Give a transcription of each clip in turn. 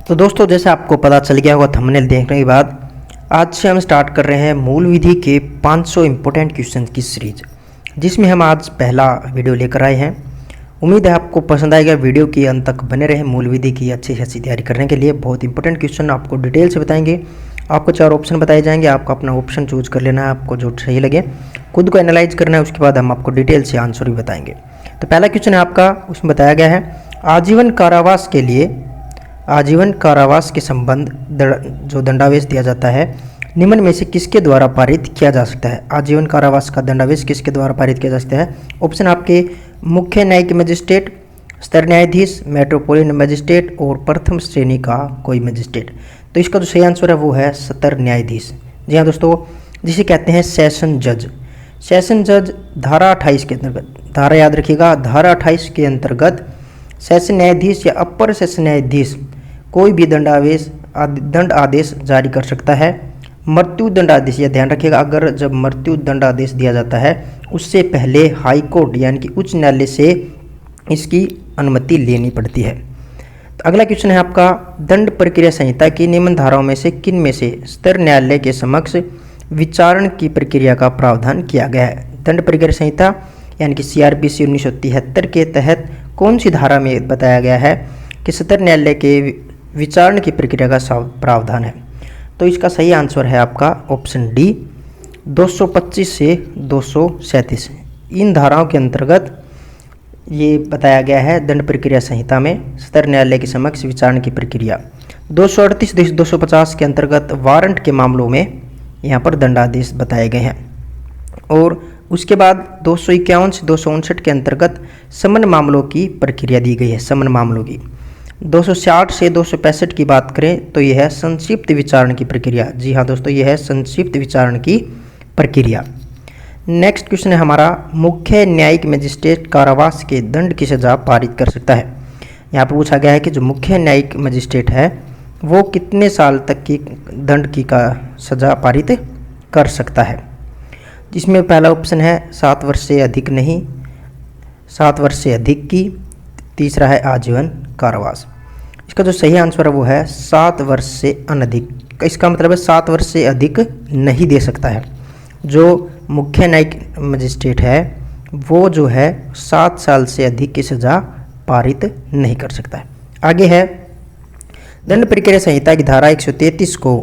तो दोस्तों, जैसे आपको पता चल गया होगा थंबनेल देखने के बाद, आज से हम स्टार्ट कर रहे हैं मूल विधि के 500 इम्पोर्टेंट क्वेश्चन की सीरीज, जिसमें हम आज पहला वीडियो लेकर आए हैं। उम्मीद है आपको पसंद आएगा। वीडियो के अंत तक बने रहे। मूल विधि की अच्छी तैयारी करने के लिए बहुत इंपॉर्टेंट क्वेश्चन आपको डिटेल से बताएंगे। आपको 4 ऑप्शन बताए जाएंगे, आपको अपना ऑप्शन चूज कर लेना है, आपको जो सही लगे खुद को एनालाइज करना है। उसके बाद हम आपको डिटेल से आंसर भी बताएंगे। तो पहला क्वेश्चन है आपका, उसमें बताया गया है आजीवन कारावास के संबंध जो दंडावेश दिया जाता है, निम्न में से किसके द्वारा पारित किया जा सकता है। आजीवन कारावास का दंडावेश किसके द्वारा पारित किया जा सकता है। ऑप्शन आपके मुख्य न्यायिक मजिस्ट्रेट, स्तर न्यायाधीश, मेट्रोपोलिटन मजिस्ट्रेट और प्रथम श्रेणी का कोई मजिस्ट्रेट। तो इसका जो सही आंसर है वो है सत्र न्यायाधीश। जी हाँ दोस्तों, जिसे कहते हैं सेशन जज। सेशन जज धारा 28 के अंतर्गत, धारा याद रखिएगा, धारा 28 के अंतर्गत सेशन न्यायाधीश या अपर सेशन न्यायाधीश कोई भी दंड आदेश जारी कर सकता है। मृत्यु दंडादेश, यह ध्यान रखिएगा, अगर जब मृत्यु दंडादेश दिया जाता है उससे पहले हाई कोर्ट यानी कि उच्च न्यायालय से इसकी अनुमति लेनी पड़ती है। तो अगला क्वेश्चन है आपका, दंड प्रक्रिया संहिता की निम्न धाराओं में से किन में से स्तर न्यायालय के समक्ष विचारण की प्रक्रिया का प्रावधान किया गया है। दंड प्रक्रिया संहिता यानी कि CRPC 1973 के तहत कौन सी धारा में बताया गया है कि सत्र न्यायालय के विचारण की प्रक्रिया का प्रावधान है। तो इसका सही आंसर है आपका ऑप्शन डी, 225 से 237। इन धाराओं के अंतर्गत ये बताया गया है दंड प्रक्रिया संहिता में सत्र न्यायालय के समक्ष विचारण की प्रक्रिया। 238 से 250 के अंतर्गत वारंट के मामलों में यहाँ पर दंडादेश बताए गए हैं। और उसके बाद 251 से 259 के अंतर्गत समन मामलों की प्रक्रिया दी गई है, समन मामलों की। 260 से 265 की बात करें तो यह है संक्षिप्त विचारण की प्रक्रिया। जी हाँ दोस्तों, यह है संक्षिप्त विचारण की प्रक्रिया। नेक्स्ट क्वेश्चन है हमारा, मुख्य न्यायिक मजिस्ट्रेट कारावास के दंड की सजा पारित कर सकता है। यहाँ पर पूछा गया है कि जो मुख्य न्यायिक मजिस्ट्रेट है वो कितने साल तक की दंड की का सजा पारित कर सकता है। जिसमें पहला ऑप्शन है 7 वर्ष से अधिक नहीं, 7 वर्ष से अधिक की, तीसरा है आजीवन कारावास। इसका जो सही आंसर है वो है 7 वर्ष से अनधिक। इसका मतलब है 7 वर्ष से अधिक नहीं दे सकता है। जो मुख्य न्यायिक मजिस्ट्रेट है वो जो है 7 साल से अधिक की सजा पारित नहीं कर सकता है। आगे है, दंड प्रक्रिया संहिता की धारा 133 को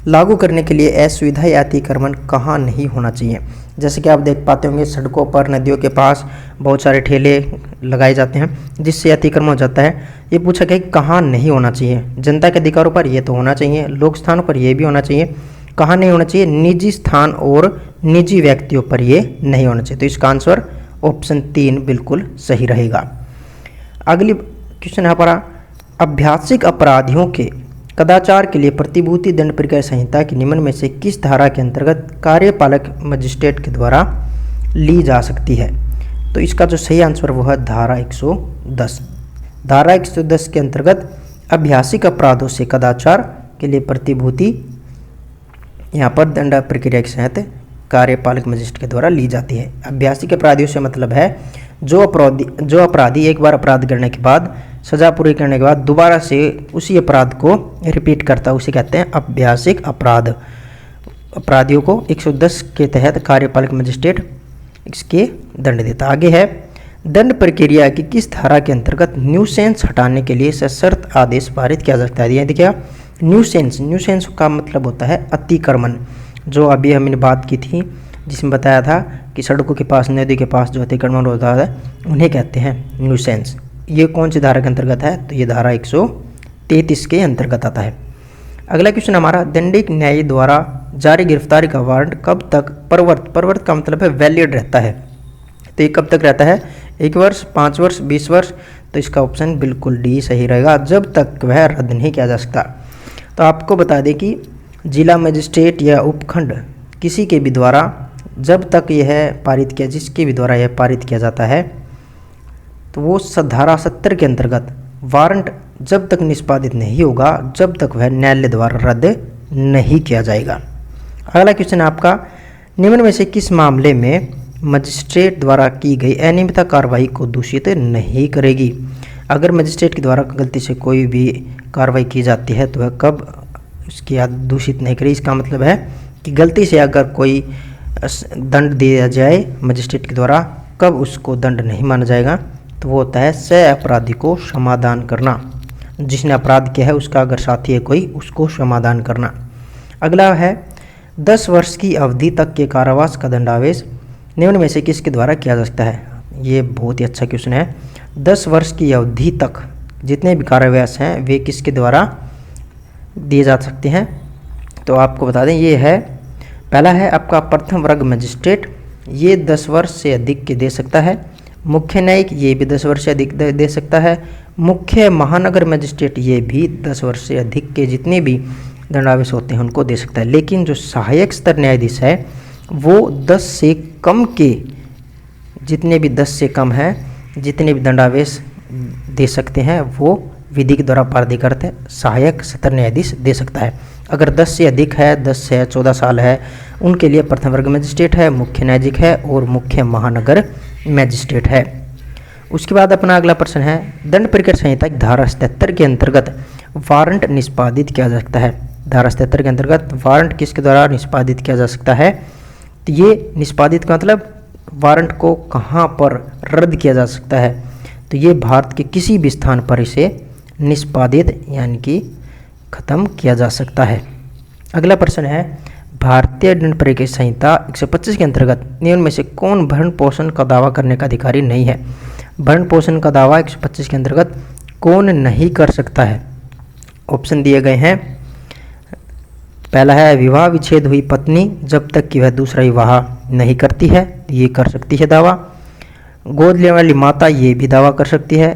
लागू करने के लिए असुविधा या अतिक्रमण कहाँ नहीं होना चाहिए। जैसे कि आप देख पाते होंगे सड़कों पर, नदियों के पास बहुत सारे ठेले लगाए जाते हैं जिससे अतिक्रमण हो जाता है। ये पूछा गया कि कहाँ नहीं होना चाहिए। जनता के अधिकारों पर ये तो होना चाहिए, लोक स्थानों पर ये भी होना चाहिए। कहाँ नहीं होना चाहिए, निजी स्थान और निजी व्यक्तियों पर ये नहीं होना चाहिए। तो इसका आंसर ऑप्शन 3 बिल्कुल सही रहेगा। अगली क्वेश्चन है हमारा, अभ्यासिक अपराधियों के कदाचार के लिए प्रतिभूति दंड प्रक्रिया संहिता की निम्न में से किस धारा के अंतर्गत कार्यपालक मजिस्ट्रेट के द्वारा ली जा सकती है। तो इसका जो सही आंसर वो है धारा 110। धारा 110 के अंतर्गत अभ्यासिक अपराधों से कदाचार के लिए प्रतिभूति यहाँ पर दंड प्रक्रिया के तहत कार्यपालक मजिस्ट्रेट के द्वारा ली जाती है। अभ्यासिक अपराधियों से मतलब है जो अपराधी एक बार अपराध करने के बाद, सजा पूरी करने के बाद दोबारा से उसी अपराध को रिपीट करता है, उसे कहते हैं अभ्यासिक अपराध। अपराधियों को 110 के तहत कार्यपालक मजिस्ट्रेट इसके दंड देता। आगे है, दंड प्रक्रिया की किस धारा के अंतर्गत न्यूसेंस हटाने के लिए सशर्त आदेश पारित किया जा सकता है। देखिए, न्यूसेंस का मतलब होता है अतिक्रमण। जो अभी हमने बात की थी जिसमें बताया था कि सड़कों के पास, नदी के पास जो अतिक्रमण होता है उन्हें कहते हैं न्यूसेंस। ये कौन सी धारा के अंतर्गत है, तो ये धारा 133 के अंतर्गत आता है। अगला क्वेश्चन हमारा, दंडिक न्याय द्वारा जारी गिरफ्तारी का वारंट कब तक प्रवर्त का मतलब है वैलिड रहता है। तो ये कब तक रहता है, 1 वर्ष, 5 वर्ष, 20 वर्ष। तो इसका ऑप्शन बिल्कुल डी सही रहेगा, जब तक वह रद्द नहीं किया जा सकता। तो आपको बता दें कि जिला मजिस्ट्रेट या उपखंड किसी के भी द्वारा जब तक यह पारित किया, जिसके भी द्वारा यह पारित किया जाता है, तो वो धारा 70 के अंतर्गत वारंट जब तक निष्पादित नहीं होगा जब तक वह न्यायालय द्वारा रद्द नहीं किया जाएगा। अगला क्वेश्चन आपका, निम्न में से किस मामले में मजिस्ट्रेट द्वारा की गई अनियमित कार्रवाई को दूषित नहीं करेगी। अगर मजिस्ट्रेट के द्वारा गलती से कोई भी कार्रवाई की जाती है तो वह कब उसकी याद दूषित नहीं करे। इसका मतलब है कि गलती से अगर कोई दंड दिया जाए मजिस्ट्रेट के द्वारा, कब उसको दंड नहीं माना जाएगा, तो वो होता है सह अपराधी को समाधान करना। जिसने अपराध किया है उसका अगर साथी है कोई, उसको समाधान करना। अगला है 10 वर्ष की अवधि तक के कारावास का दंडावेश निम्न में से किसके द्वारा किया जा सकता है। ये बहुत ही अच्छा क्वेश्चन है। 10 वर्ष की अवधि तक जितने भी कारावास हैं वे किसके द्वारा दिए जा सकते हैं, तो आपको बता दें ये है, पहला है आपका प्रथम वर्ग मजिस्ट्रेट, ये 10 वर्ष से अधिक के दे सकता है। मुख्य न्यायिक ये भी 10 वर्ष से अधिक दे सकता है। मुख्य महानगर मजिस्ट्रेट ये भी 10 वर्ष से अधिक के जितने भी दंडावेश होते हैं उनको दे सकता है। लेकिन जो सहायक स्तर न्यायाधीश है वो 10 से कम के जितने भी 10 से कम हैं जितने भी दंडावेश दे सकते हैं वो विधि के द्वारा प्राधिकृत सहायक स्तर न्यायाधीश दे सकता है। अगर 10 से अधिक है, 10 से 14 साल है, उनके लिए प्रथम वर्ग मजिस्ट्रेट है, मुख्य न्यायिक है और मुख्य महानगर मजिस्ट्रेट है। उसके बाद अपना अगला प्रश्न है, दंड प्रक्रिया संहिता की धारा 77 के अंतर्गत वारंट निष्पादित किया जा सकता है। धारा 77 के अंतर्गत वारंट किसके द्वारा निष्पादित किया जा सकता है, तो ये निष्पादित का मतलब वारंट को कहाँ पर रद्द किया जा सकता है, तो ये भारत के किसी भी स्थान पर इसे निष्पादित यानी कि खत्म किया जा सकता है। अगला प्रश्न है, भारतीय दंड प्रक्रिया संहिता 125 के अंतर्गत निम्न में से कौन भरण पोषण का दावा करने का अधिकारी नहीं है। भरण पोषण का दावा 125 के अंतर्गत कौन नहीं कर सकता है। ऑप्शन दिए गए हैं, पहला है विवाह विच्छेद हुई पत्नी जब तक कि वह दूसरा विवाह नहीं करती है, ये कर सकती है दावा। गोद लेने वाली माता ये भी दावा कर सकती है।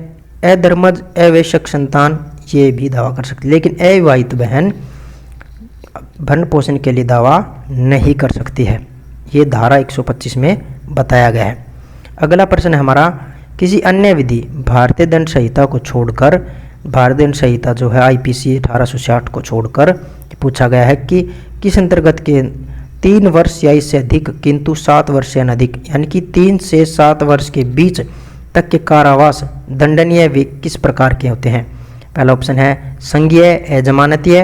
अधर्मज अवैशक संतान ये भी दावा कर सकती है। लेकिन अविवाहित बहन भरण पोषण के लिए दावा नहीं कर सकती है, ये धारा 125 में बताया गया है। अगला प्रश्न है हमारा, किसी अन्य विधि भारतीय दंड संहिता को छोड़कर, भारतीय दंड संहिता जो है IPC 1860 को छोड़कर पूछा गया है कि किस अंतर्गत के 3 वर्ष या इससे अधिक किंतु 7 वर्ष से अधिक यानी कि 3 से 7 वर्ष के बीच तक के कारावास दंडनीय वे किस प्रकार के होते हैं। पहला ऑप्शन है संज्ञेय अजमानतीय,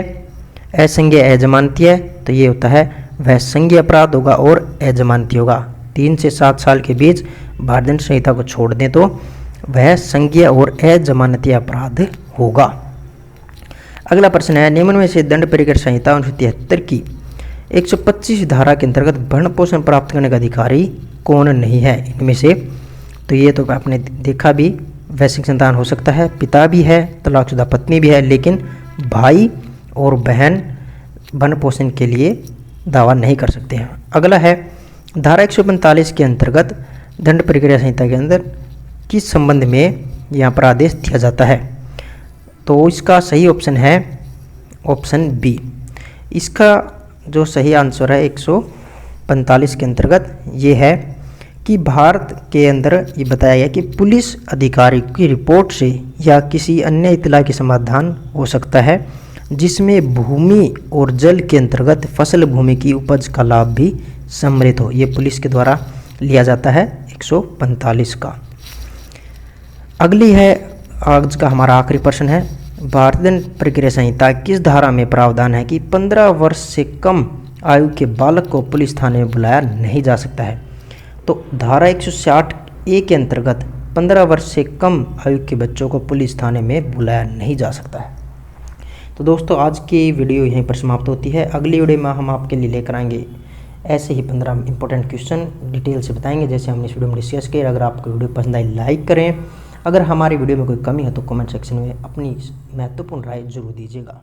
असंज्ञेय अजमानतीय, तो ये होता है वह संज्ञेय अपराध होगा और अजमानती होगा। 3 से 7 साल के बीच भारतीय दंड संहिता को छोड़ दें तो वह संज्ञेय और अजमानतीय अपराध होगा। अगला प्रश्न है, निम्न में से दंड प्रक्रिया संहिता 1973 की 125 धारा के अंतर्गत भरण पोषण प्राप्त करने का अधिकारी कौन नहीं है इनमें से, तो ये तो आपने देखा भी, वैश्विक संतान हो सकता है, पिता भी है, तलाकशुदा पत्नी भी है, लेकिन भाई और बहन भरण पोषण के लिए दावा नहीं कर सकते हैं। अगला है, धारा 145 के अंतर्गत दंड प्रक्रिया संहिता के अंदर किस संबंध में यहाँ पर आदेश दिया जाता है, तो इसका सही ऑप्शन है ऑप्शन बी। इसका जो सही आंसर है 145 के अंतर्गत ये है कि भारत के अंदर ये बताया गया कि पुलिस अधिकारी की रिपोर्ट से या किसी अन्य इत्तला के समाधान हो सकता है जिसमें भूमि और जल के अंतर्गत फसल भूमि की उपज का लाभ भी सम्मिलित हो, ये पुलिस के द्वारा लिया जाता है 145 का। अगली है आज का हमारा आखिरी प्रश्न है, भारतीय दंड प्रक्रिया संहिता किस धारा में प्रावधान है कि 15 वर्ष से कम आयु के बालक को पुलिस थाने में बुलाया नहीं जा सकता है, तो धारा 160A के अंतर्गत 15 वर्ष से कम आयु के बच्चों को पुलिस थाने में बुलाया नहीं जा सकता है। तो दोस्तों आज की वीडियो यहीं पर समाप्त होती है। अगली वीडियो में हम आपके लिए लेकर आएंगे ऐसे ही 15 इंपॉर्टेंट क्वेश्चन डिटेल से बताएंगे जैसे हमने इस वीडियो में डिस्कस किया। अगर आपको वीडियो पसंद आई लाइक करें, अगर हमारी वीडियो में कोई कमी है तो कमेंट सेक्शन में अपनी महत्वपूर्ण राय जरूर दीजिएगा।